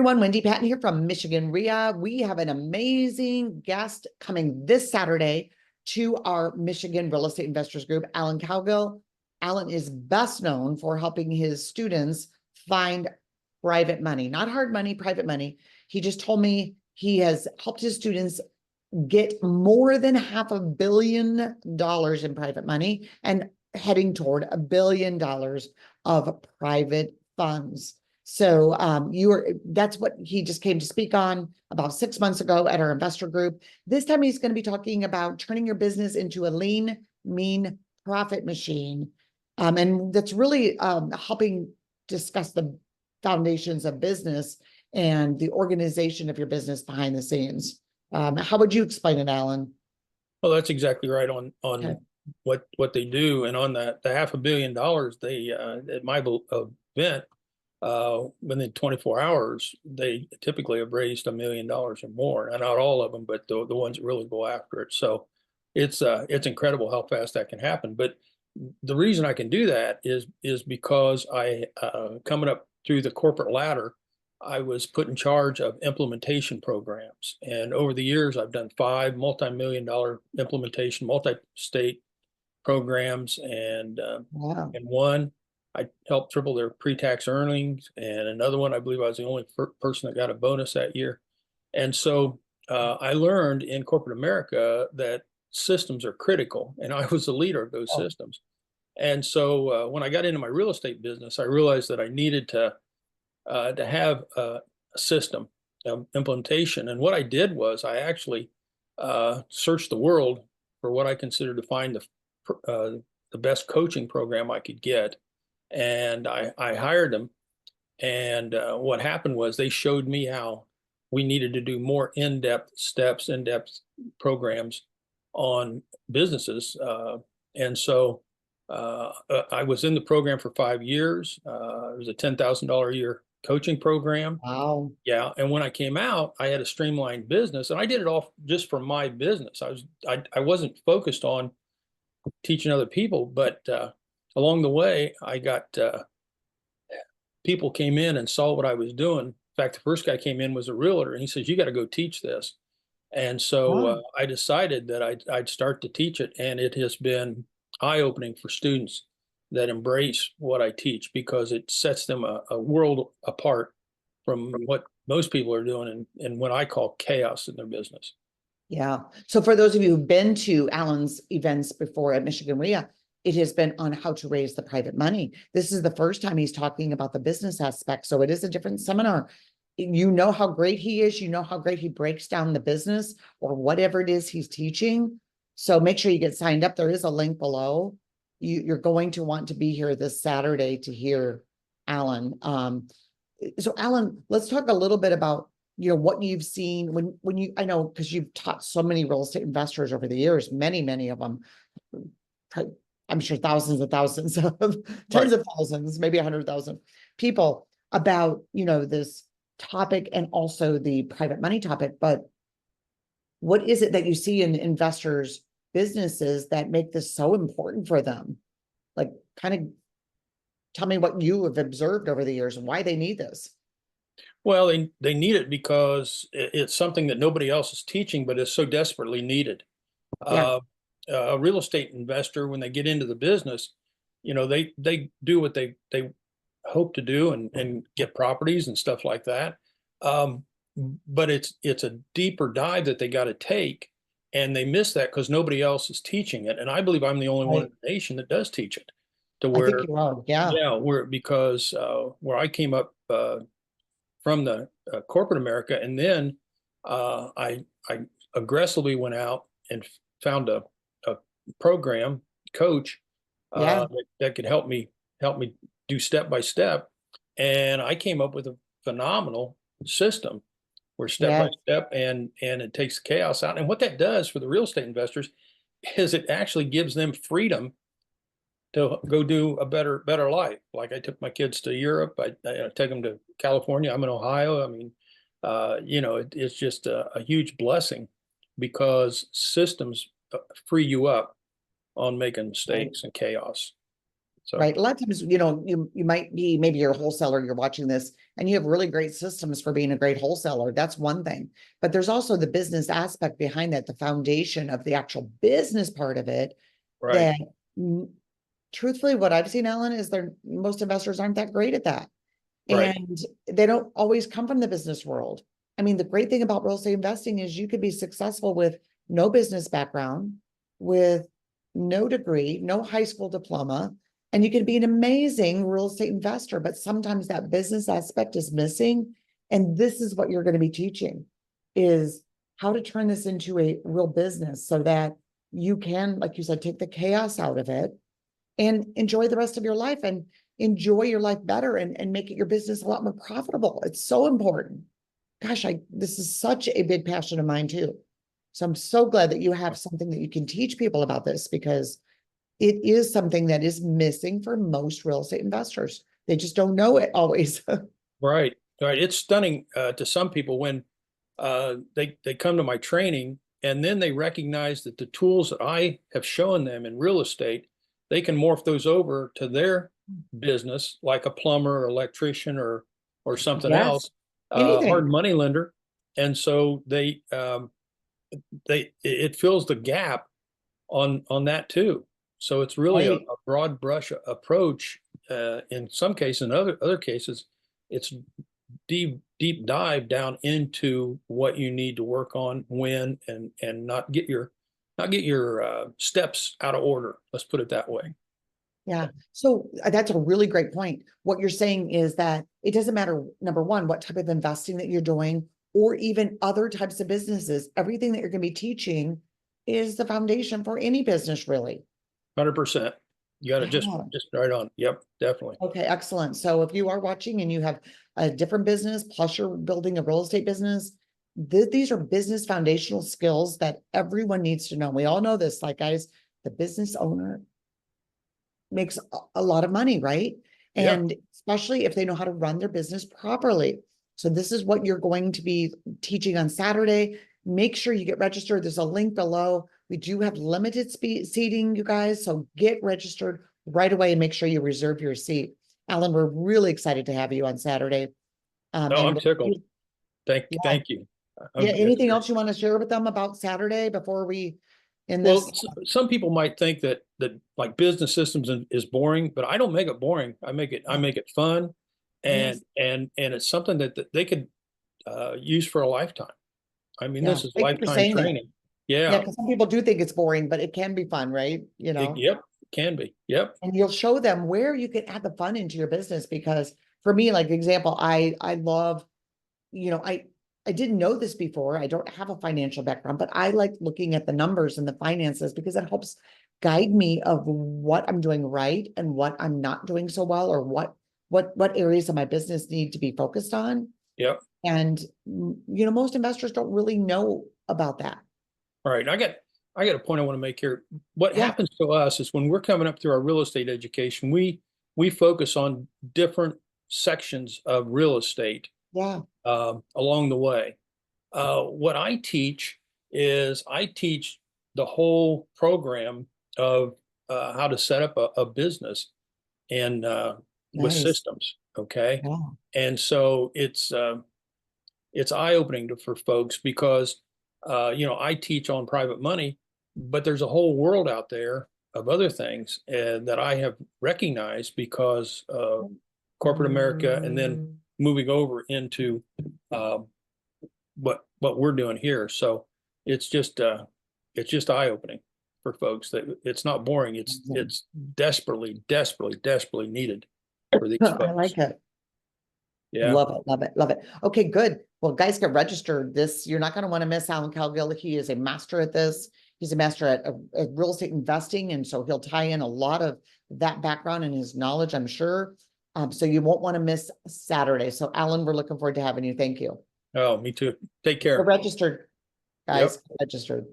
everyone, Wendy Patton here from Michigan RIA. We have an amazing guest coming this Saturday to our Michigan Real Estate Investors Group, Alan Cowgill. Alan is best known for helping his students find private money, not hard money, private money. He just told me he has helped his students get more than $500 million in private money and heading toward $1 billion of private funds. So that's what he just came to speak on about 6 months ago at our investor group. This time he's going to be talking about turning your business into a lean, mean profit machine. And that's really helping discuss the foundations of business and the organization of your business behind the scenes. How would you explain it, Alan? Well, that's exactly right on Okay. what they do, and on the $500 million, they at my event, within 24 hours, they typically have raised $1 million or more. And not all of them, but the ones that really go after it. So it's incredible how fast that can happen. But the reason I can do that is because I coming up through the corporate ladder, I was put in charge of implementation programs. And over the years, I've done 5 multi-million-dollar implementation, multi-state programs, and Wow. one, I helped triple their pre-tax earnings, and another one, I believe I was the only person that got a bonus that year. And so I learned in corporate America that systems are critical, and I was the leader of those systems. And so when I got into my real estate business, I realized that I needed to have a system of implementation. And what I did was I actually searched the world for what I considered to find the best coaching program I could get. And I hired them. And what happened was they showed me how we needed to do more in-depth steps, in-depth programs on businesses. And so I was in the program for 5 years. It was a $10,000 a year coaching program. Wow. Yeah. And when I came out, I had a streamlined business, and I did it all just for my business. I wasn't focused on teaching other people, but along the way, I got people came in and saw what I was doing. In fact, the first guy came in was a realtor, and he says, "You got to go teach this." And so Wow. I decided that I'd start to teach it, and it has been eye-opening for students that embrace what I teach, because it sets them a world apart from what most people are doing and what I call chaos in their business. Yeah. So for those of you who've been to Alan's events before at Michigan RIA, it has been on how to raise the private money. This is the first time he's talking about the business aspect. So it is a different seminar. You know how great he is. You know how great he breaks down the business or whatever it is he's teaching. So make sure you get signed up. There is a link below. You're going to want to be here this Saturday to hear Alan. So Alan, let's talk a little bit about what you've seen when you, I know, because you've taught so many real estate investors over the years, many of them, I'm sure thousands and thousands of tens of thousands, maybe 100,000 people about, this topic and also the private money topic. But what is it that you see in investors' businesses that make this so important for them? Like, kind of tell me what you have observed over the years and why they need this. Well, they need it because it's something that nobody else is teaching, but is so desperately needed. Yeah. A real estate investor, when they get into the business, they do what they hope to do and get properties and stuff like that. But it's a deeper dive that they got to take, and they miss that because nobody else is teaching it. And I believe I'm the only one in the nation that does teach it. To I think where, you are. Yeah. because where I came up from the corporate America, and then I aggressively went out and found a program coach Yeah. that could help me do step by step, and I came up with a phenomenal system where step by Yeah. step, and it takes the chaos out. And what that does for the real estate investors is it actually gives them freedom to go do a better life. Like I took my kids to Europe. I take them to California. I'm in Ohio. I mean, it's just a huge blessing because systems free you up on making mistakes and chaos. So, right? A lot of times, you might be, maybe you're a wholesaler, you're watching this and you have really great systems for being a great wholesaler. That's one thing, but there's also the business aspect behind that, the foundation of the actual business part of it right, that truthfully, what I've seen, Alan, is most investors aren't that great at that. right. And they don't always come from the business world. I mean, the great thing about real estate investing is you could be successful with no business background, with no degree, no high school diploma, and you could be an amazing real estate investor, but sometimes that business aspect is missing. And this is what you're going to be teaching, is how to turn this into a real business so that you can, like you said, take the chaos out of it and enjoy the rest of your life and enjoy your life better and make it your business a lot more profitable. It's so important. Gosh, this is such a big passion of mine too. So I'm so glad that you have something that you can teach people about this, because it is something that is missing for most real estate investors. They just don't know it always. Right, right. It's stunning to some people when they come to my training and then they recognize that the tools that I have shown them in real estate, they can morph those over to their business, like a plumber, or electrician, or something Yes, else, hard anything. money lender, and so it fills the gap on that too. So it's really a Right. broad brush approach in some cases. In other cases, it's deep dive down into what you need to work on when, and not get your steps out of order. Let's put it that way. Yeah. So that's a really great point. What you're saying is that it doesn't matter, number one, what type of investing that you're doing, or even other types of businesses. Everything that you're going to be teaching is the foundation for any business, really. 100%. You got it just Yeah. right on. Yep, definitely. Okay, excellent. So if you are watching and you have a different business, plus you're building a real estate business, these are business foundational skills that everyone needs to know. We all know this, like, guys, the business owner makes a lot of money, right? Yeah. And especially if they know how to run their business properly. So this is what you're going to be teaching on Saturday. Make sure you get registered. There's a link below. We do have limited seating, you guys. So get registered right away and make sure you reserve your seat. Alan, we're really excited to have you on Saturday. No, I'm And tickled. yeah, Thank you. yeah. It's Anything great. else you want to share with them about Saturday before we in Well, this? some people might think that like business systems is boring, but I don't make it boring. I make it fun, Yes. and it's something that they could use for a lifetime. I mean, Yeah. this is Thank you for lifetime saying that. training. Yeah, Yeah. because some people do think it's boring, but it can be fun, right? Yep. Can be. Yep. And you'll show them where you can add the fun into your business. Because for me, like example, I love, I didn't know this before. I don't have a financial background, but I like looking at the numbers and the finances because it helps guide me of what I'm doing right and what I'm not doing so well, or what areas of my business need to be focused on. Yep. And most investors don't really know about that. All right. I got a point I want to make here. What Yeah, happens to us is when we're coming up through our real estate education, we focus on different sections of real estate yeah, along the way. What I teach the whole program of how to set up a business and with nice. systems. Okay, Yeah, and so it's eye-opening for folks because I teach on private money, but there's a whole world out there of other things that I have recognized because of corporate America, and then moving over into um, what we're doing here. So it's just eye-opening for folks that it's not boring. It's desperately needed for these I folks. like it. Yeah. Love it, love it, love it. Okay, good. Well, guys, get registered. You're not going to want to miss Alan Calgill. He is a master at this. He's a master at real estate investing. And so he'll tie in a lot of that background and his knowledge, I'm sure. So you won't want to miss Saturday. So Alan, we're looking forward to having you. Thank you. Oh, me too. Take Get care. registered, Yep. guys. Get registered.